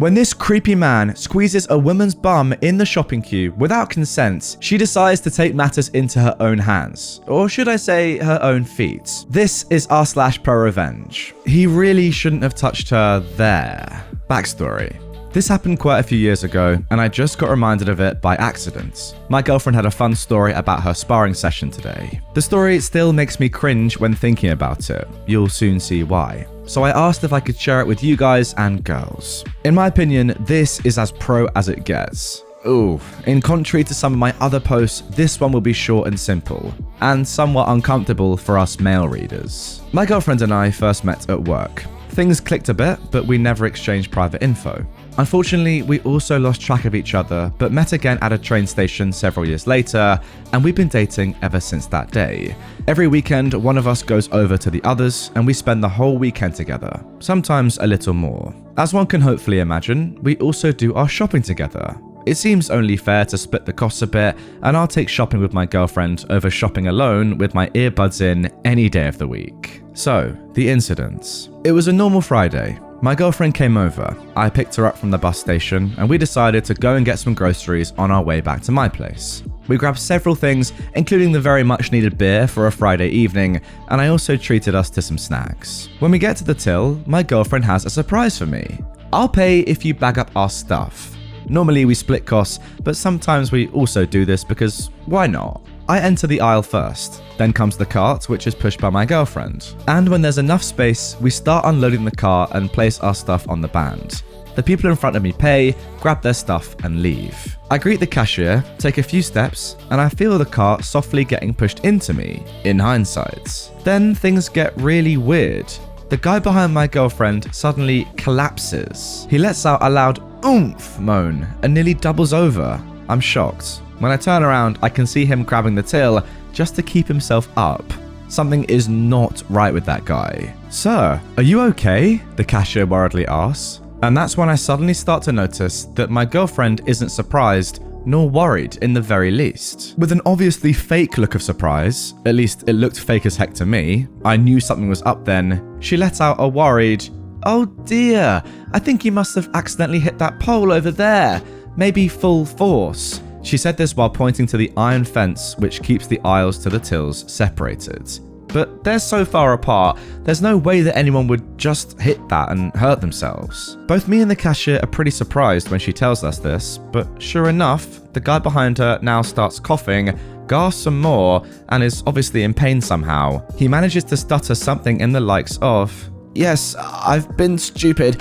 When this creepy man squeezes a woman's bum in the shopping queue without consent, she decides to take matters into her own hands. Or should I say, her own feet. This is r/ProRevenge. He really shouldn't have touched her there. Backstory. This happened quite a few years ago, and I just got reminded of it by accident. My girlfriend had a fun story about her sparring session today. The story still makes me cringe when thinking about it. You'll soon see why. So I asked if I could share it with you guys and girls. In my opinion, this is as pro as it gets. Ooh, in contrary to some of my other posts, this one will be short and simple, and somewhat uncomfortable for us male readers. My girlfriend and I first met at work. Things clicked a bit, but we never exchanged private info. Unfortunately, we also lost track of each other, but met again at a train station several years later, and we've been dating ever since that day. Every weekend, one of us goes over to the others, and we spend the whole weekend together, sometimes a little more. As one can hopefully imagine, we also do our shopping together. It seems only fair to split the costs a bit, and I'll take shopping with my girlfriend over shopping alone with my earbuds in any day of the week. So, the incidents. It was a normal Friday. My girlfriend came over, I picked her up from the bus station, and we decided to go and get some groceries on our way back to my place. We grabbed several things, including the very much needed beer for a Friday evening, and I also treated us to some snacks. When we get to the till, my girlfriend has a surprise for me. I'll pay if you bag up our stuff. Normally we split costs, but sometimes we also do this because why not? I enter the aisle first, then comes the cart, which is pushed by my girlfriend. And when there's enough space, we start unloading the cart and place our stuff on the band. The people in front of me pay, grab their stuff and leave. I greet the cashier, take a few steps, and I feel the cart softly getting pushed into me, in hindsight. Then things get really weird. The guy behind my girlfriend suddenly collapses. He lets out a loud oomph moan and nearly doubles over. I'm shocked. When I turn around, I can see him grabbing the till just to keep himself up. Something is not right with that guy. "Sir, are you okay?" the cashier worriedly asks. And that's when I suddenly start to notice that my girlfriend isn't surprised nor worried in the very least. With an obviously fake look of surprise, at least it looked fake as heck to me, I knew something was up then, she let out a worried, "Oh dear, I think you must have accidentally hit that pole over there, maybe full force." She said this while pointing to the iron fence which keeps the aisles to the tills separated. But they're so far apart, there's no way that anyone would just hit that and hurt themselves. Both me and the cashier are pretty surprised when she tells us this, but sure enough, the guy behind her now starts coughing, gasps some more, and is obviously in pain somehow. He manages to stutter something in the likes of, "Yes, I've been stupid.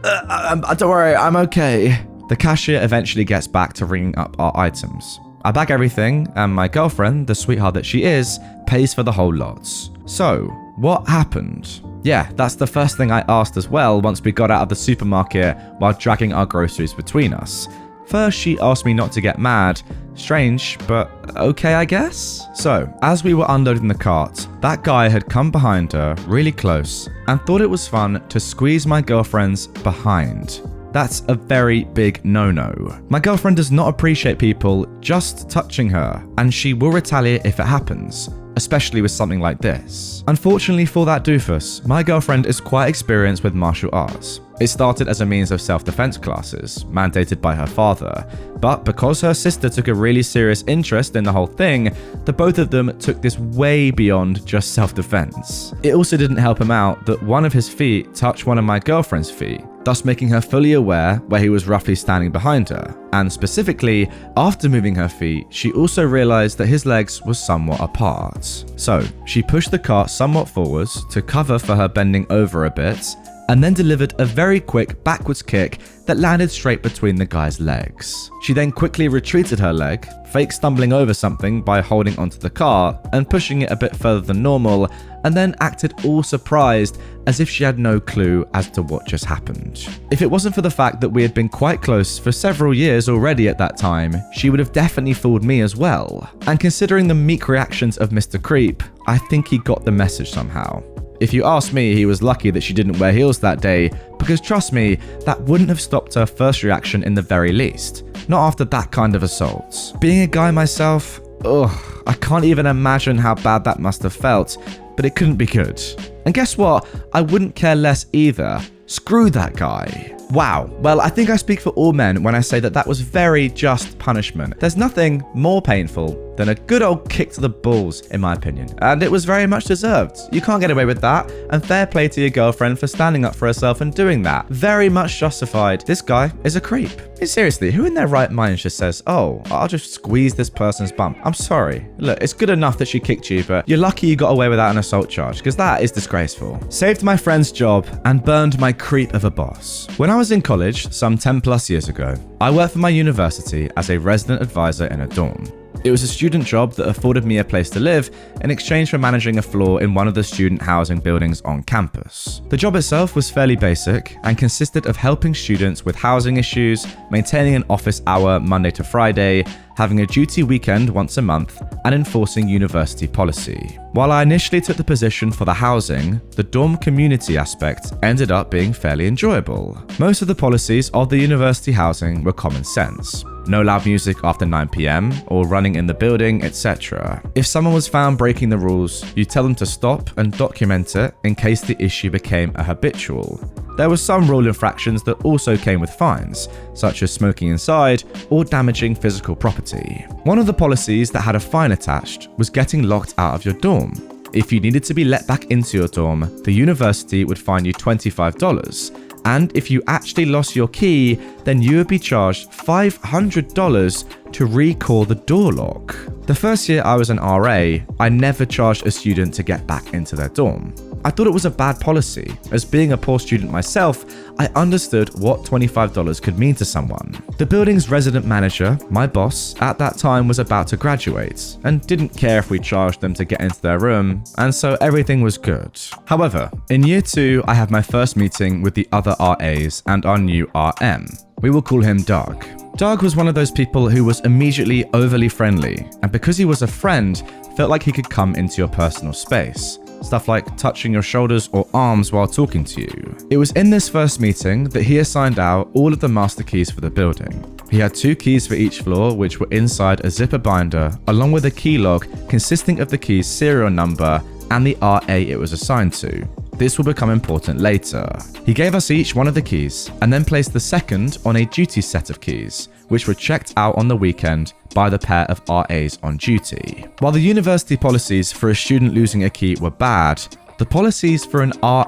Don't worry, I'm okay." The cashier eventually gets back to ringing up our items. I bag everything, and my girlfriend, the sweetheart that she is, pays for the whole lot. So, what happened? Yeah, that's the first thing I asked as well once we got out of the supermarket while dragging our groceries between us. First, she asked me not to get mad. Strange, but okay, I guess? So, as we were unloading the cart, that guy had come behind her really close and thought it was fun to squeeze my girlfriend's behind. That's a very big no-no. My girlfriend does not appreciate people just touching her, and she will retaliate if it happens, especially with something like this. Unfortunately for that doofus, my girlfriend is quite experienced with martial arts. It started as a means of self-defense classes, mandated by her father, but because her sister took a really serious interest in the whole thing, the both of them took this way beyond just self-defense. It also didn't help him out that one of his feet touched one of my girlfriend's feet, thus making her fully aware where he was roughly standing behind her. And specifically, after moving her feet, she also realized that his legs were somewhat apart. So, she pushed the cart somewhat forwards to cover for her bending over a bit, and then delivered a very quick backwards kick that landed straight between the guy's legs. She then quickly retreated her leg, fake stumbling over something by holding onto the cart and pushing it a bit further than normal, and then acted all surprised as if she had no clue as to what just happened. If it wasn't for the fact that we had been quite close for several years already at that time, she would have definitely fooled me as well. And considering the meek reactions of Mr. Creep, I think he got the message somehow. If you ask me, he was lucky that she didn't wear heels that day, because trust me, that wouldn't have stopped her first reaction in the very least. Not after that kind of assault. Being a guy myself, I can't even imagine how bad that must have felt, but it couldn't be good. And guess what? I wouldn't care less either. Screw that guy. Wow. Well, I think I speak for all men when I say that was very just punishment. There's nothing more painful than a good old kick to the balls, in my opinion. And it was very much deserved. You can't get away with that, and fair play to your girlfriend for standing up for herself and doing that. Very much justified. This guy is a creep. Seriously, who in their right mind just says, oh, I'll just squeeze this person's bum? I'm sorry. Look, it's good enough that she kicked you, but you're lucky you got away without an assault charge, because that is disgraceful. Saved my friend's job and burned my creep of a boss. When I was in college, some 10 plus years ago, I worked for my university as a resident advisor in a dorm. It was a student job that afforded me a place to live in exchange for managing a floor in one of the student housing buildings on campus. The job itself was fairly basic and consisted of helping students with housing issues, maintaining an office hour Monday to Friday, having a duty weekend once a month, and enforcing university policy. While I initially took the position for the housing, the dorm community aspect ended up being fairly enjoyable. Most of the policies of the university housing were common sense. No loud music after 9 PM or running in the building, etc. If someone was found breaking the rules, you tell them to stop and document it in case the issue became a habitual. There were some rule infractions that also came with fines, such as smoking inside or damaging physical property. One of the policies that had a fine attached was getting locked out of your dorm. If you needed to be let back into your dorm, the university would fine you $25. And if you actually lost your key, then you would be charged $500 to recall the door lock. The first year I was an RA, I never charged a student to get back into their dorm. I thought it was a bad policy. As being a poor student myself, I understood what $25 could mean to someone. The building's resident manager, my boss, at that time was about to graduate and didn't care if we charged them to get into their room, and so everything was good. However, in year 2, I have my first meeting with the other RAs and our new RM. We will call him Doug. Doug was one of those people who was immediately overly friendly, and because he was a friend, felt like he could come into your personal space. Stuff like touching your shoulders or arms while talking to you. It was in this first meeting that he assigned out all of the master keys for the building. He had 2 keys for each floor, which were inside a zipper binder, along with a key log consisting of the key's serial number and the RA it was assigned to. This will become important later. He gave us each one of the keys and then placed the second on a duty set of keys, which were checked out on the weekend by the pair of RAs on duty. While the university policies for a student losing a key were bad, the policies for an RA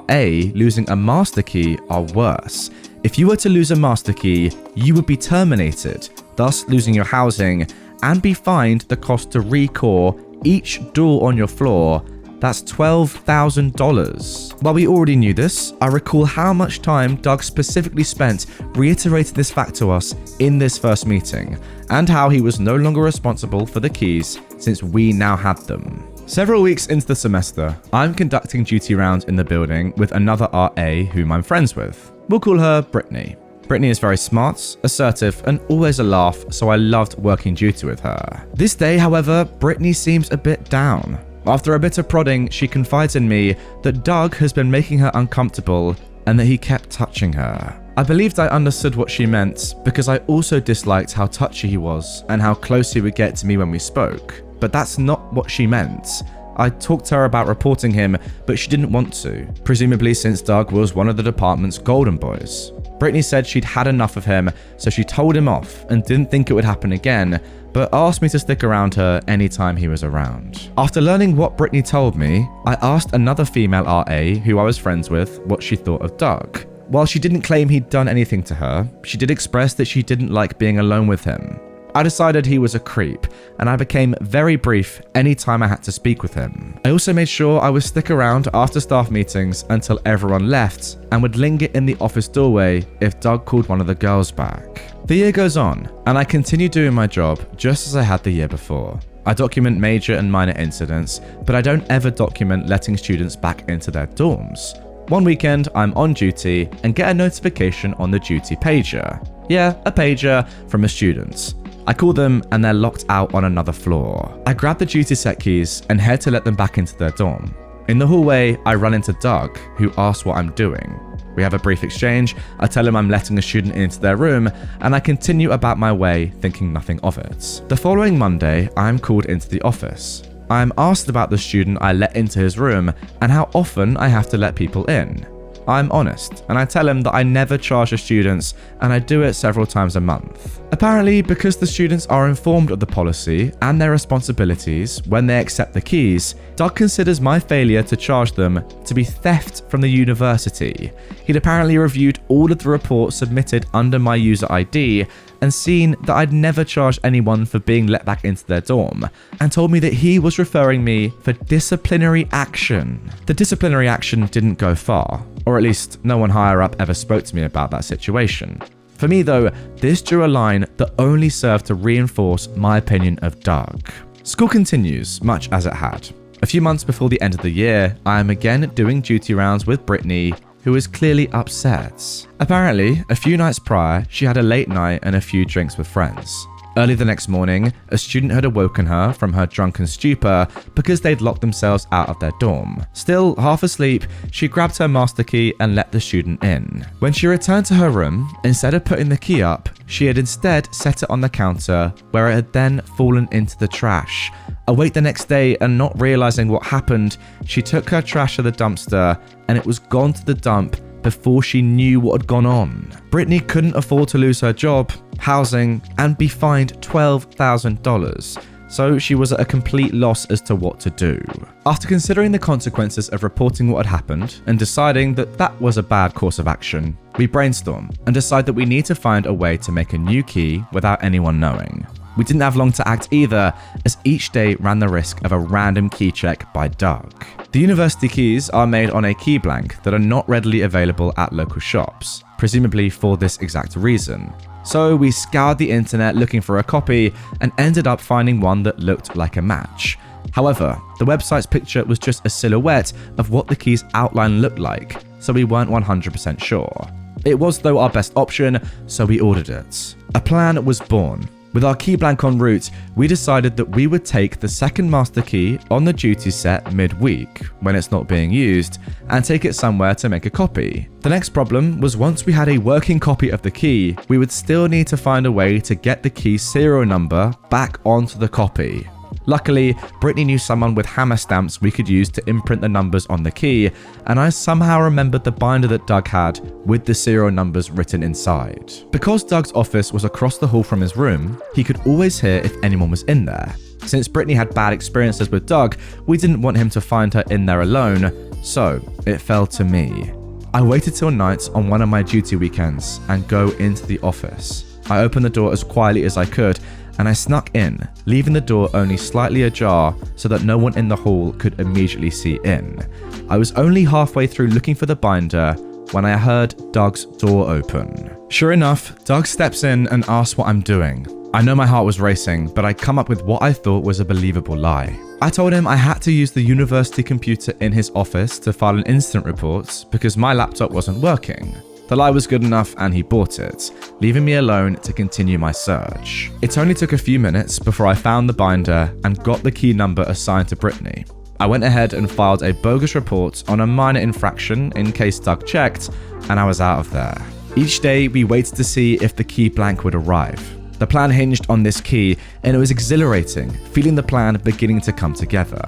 losing a master key are worse. If you were to lose a master key, you would be terminated, thus losing your housing, and be fined the cost to recore each door on your floor. That's $12,000. While we already knew this, I recall how much time Doug specifically spent reiterating this fact to us in this first meeting, and how he was no longer responsible for the keys since we now had them. Several weeks into the semester, I'm conducting duty rounds in the building with another RA whom I'm friends with. We'll call her Brittany. Brittany is very smart, assertive, and always a laugh, so I loved working duty with her. This day, however, Brittany seems a bit down. After a bit of prodding, she confides in me that Doug has been making her uncomfortable and that he kept touching her. I believed I understood what she meant because I also disliked how touchy he was and how close he would get to me when we spoke. But that's not what she meant. I talked to her about reporting him, but she didn't want to, presumably since Doug was one of the department's golden boys. Brittany said she'd had enough of him, so she told him off and didn't think it would happen again, but asked me to stick around her anytime he was around. After learning what Brittany told me, I asked another female RA who I was friends with what she thought of Doug. While she didn't claim he'd done anything to her, she did express that she didn't like being alone with him. I decided he was a creep, and I became very brief anytime I had to speak with him. I also made sure I would stick around after staff meetings until everyone left, and would linger in the office doorway if Doug called one of the girls back. The year goes on, and I continue doing my job just as I had the year before. I document major and minor incidents, but I don't ever document letting students back into their dorms. One weekend, I'm on duty and get a notification on the duty pager. Yeah, a pager from a student. I call them and they're locked out on another floor. I grab the duty set keys and head to let them back into their dorm. In the hallway, I run into Doug, who asks what I'm doing. We have a brief exchange, I tell him I'm letting a student into their room, and I continue about my way, thinking nothing of it. The following Monday, I am called into the office. I am asked about the student I let into his room and how often I have to let people in. I'm honest, and I tell him that I never charge the students and I do it several times a month. Apparently, because the students are informed of the policy and their responsibilities when they accept the keys, Doug considers my failure to charge them to be theft from the university. He'd apparently reviewed all of the reports submitted under my user ID and seen that I'd never charged anyone for being let back into their dorm, and told me that he was referring me for disciplinary action. The disciplinary action didn't go far, or at least no one higher up ever spoke to me about that situation. For me though, this drew a line that only served to reinforce my opinion of Doug. School continues, much as it had. A few months before the end of the year, I am again doing duty rounds with Brittany, who is clearly upset. Apparently, a few nights prior, she had a late night and a few drinks with friends. Early the next morning, a student had awoken her from her drunken stupor because they'd locked themselves out of their dorm. Still half asleep, she grabbed her master key and let the student in. When she returned to her room, instead of putting the key up, she had instead set it on the counter, where it had then fallen into the trash. Awake the next day and not realizing what happened, she took her trash to the dumpster and it was gone to the dump before she knew what had gone on. Brittany couldn't afford to lose her job, housing, and be fined $12,000, so she was at a complete loss as to what to do. After considering the consequences of reporting what had happened and deciding that that was a bad course of action, we brainstorm and decide that we need to find a way to make a new key without anyone knowing. We didn't have long to act either, as each day ran the risk of a random key check by Doug. The university keys are made on a key blank that are not readily available at local shops, presumably for this exact reason. So we scoured the internet looking for a copy and ended up finding one that looked like a match. However, the website's picture was just a silhouette of what the key's outline looked like, so we weren't 100% sure. It was though our best option, so we ordered it. A plan was born. With our key blank en route, we decided that we would take the second master key on the duty set mid-week, when it's not being used, and take it somewhere to make a copy. The next problem was once we had a working copy of the key, we would still need to find a way to get the key's serial number back onto the copy. Luckily, Brittany knew someone with hammer stamps we could use to imprint the numbers on the key, and I somehow remembered the binder that Doug had with the serial numbers written inside. Because Doug's office was across the hall from his room, he could always hear if anyone was in there. Since Brittany had bad experiences with Doug, we didn't want him to find her in there alone, so it fell to me. I waited till night on one of my duty weekends and go into the office. I opened the door as quietly as I could, and I snuck in, leaving the door only slightly ajar so that no one in the hall could immediately see in. I was only halfway through looking for the binder when I heard Doug's door open. Sure enough, Doug steps in and asks what I'm doing. I know my heart was racing, but I come up with what I thought was a believable lie. I told him I had to use the university computer in his office to file an incident report because my laptop wasn't working. The lie was good enough and he bought it, leaving me alone to continue my search. It only took a few minutes before I found the binder and got the key number assigned to Brittany. I went ahead and filed a bogus report on a minor infraction in case Doug checked, and I was out of there. Each day we waited to see if the key blank would arrive. The plan hinged on this key, and it was exhilarating, feeling the plan beginning to come together.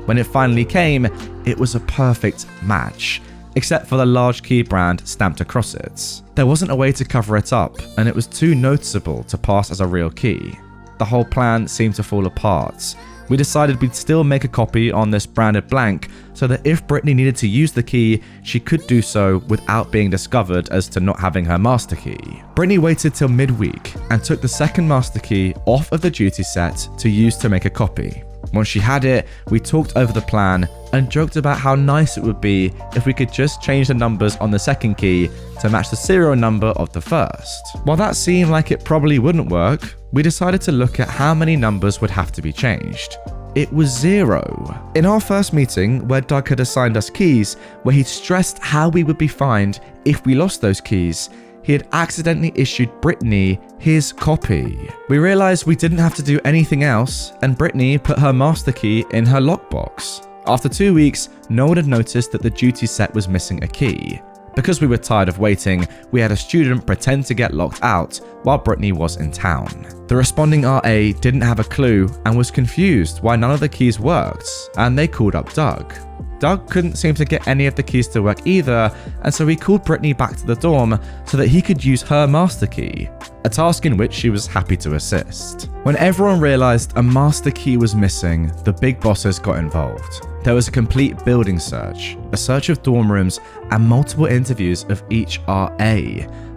When it finally came, it was a perfect match, except for the large key brand stamped across it. There wasn't a way to cover it up, and it was too noticeable to pass as a real key. The whole plan seemed to fall apart. We decided we'd still make a copy on this branded blank so that if Brittany needed to use the key, she could do so without being discovered as to not having her master key. Brittany waited till midweek and took the second master key off of the duty set to use to make a copy. Once she had it, we talked over the plan and joked about how nice it would be if we could just change the numbers on the second key to match the serial number of the first. While that seemed like it probably wouldn't work, we decided to look at how many numbers would have to be changed. It was 0. In our first meeting, where Doug had assigned us keys, where he'd stressed how we would be fined if we lost those keys, he had accidentally issued Brittany his copy. We realized we didn't have to do anything else, and Brittany put her master key in her lockbox. After 2 weeks, no one had noticed that the duty set was missing a key. Because we were tired of waiting, we had a student pretend to get locked out while Brittany was in town. The responding RA didn't have a clue and was confused why none of the keys worked, and they called up Doug. Doug couldn't seem to get any of the keys to work either, and so he called Brittany back to the dorm so that he could use her master key, a task in which she was happy to assist. When everyone realized a master key was missing, the big bosses got involved. There was a complete building search, a search of dorm rooms, and multiple interviews of each RA.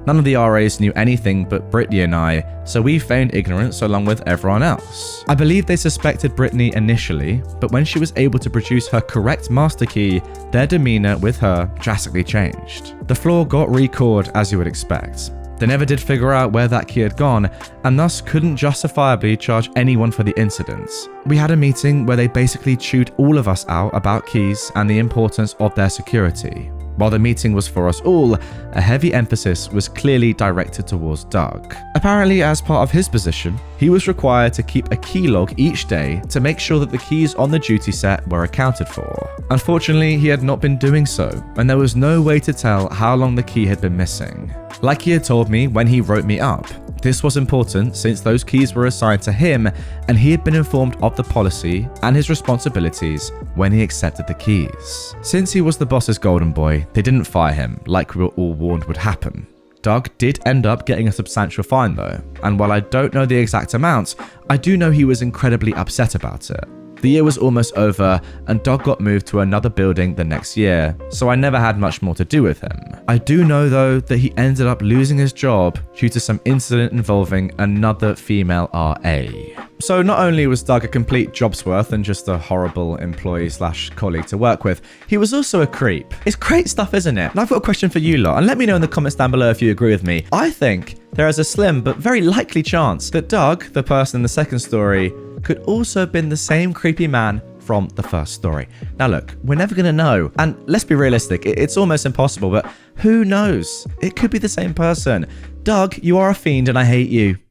None of the RAs knew anything but Brittany and I, so we feigned ignorance along with everyone else. I believe they suspected Brittany initially, but when she was able to produce her correct master key, their demeanor with her drastically changed. The floor got recalled as you would expect. They never did figure out where that key had gone, and thus couldn't justifiably charge anyone for the incidents. We had a meeting where they basically chewed all of us out about keys and the importance of their security. While the meeting was for us all, a heavy emphasis was clearly directed towards Doug. Apparently, as part of his position, he was required to keep a key log each day to make sure that the keys on the duty set were accounted for. Unfortunately, he had not been doing so, and there was no way to tell how long the key had been missing. Like he had told me when he wrote me up, this was important since those keys were assigned to him and he had been informed of the policy and his responsibilities when he accepted the keys. Since he was the boss's golden boy, they didn't fire him like we were all warned would happen. Doug did end up getting a substantial fine though, and while I don't know the exact amount, I do know he was incredibly upset about it. The year was almost over, and Doug got moved to another building the next year, so I never had much more to do with him. I do know though that he ended up losing his job due to some incident involving another female RA. So not only was Doug a complete job's worth and just a horrible employee/colleague to work with, he was also a creep. It's great stuff, isn't it? And I've got a question for you lot, and let me know in the comments down below if you agree with me. I think there is a slim but very likely chance that Doug, the person in the second story, could also have been the same creepy man from the first story. Now look, we're never gonna know, and let's be realistic, it's almost impossible, but who knows? It could be the same person. Doug, you are a fiend and I hate you.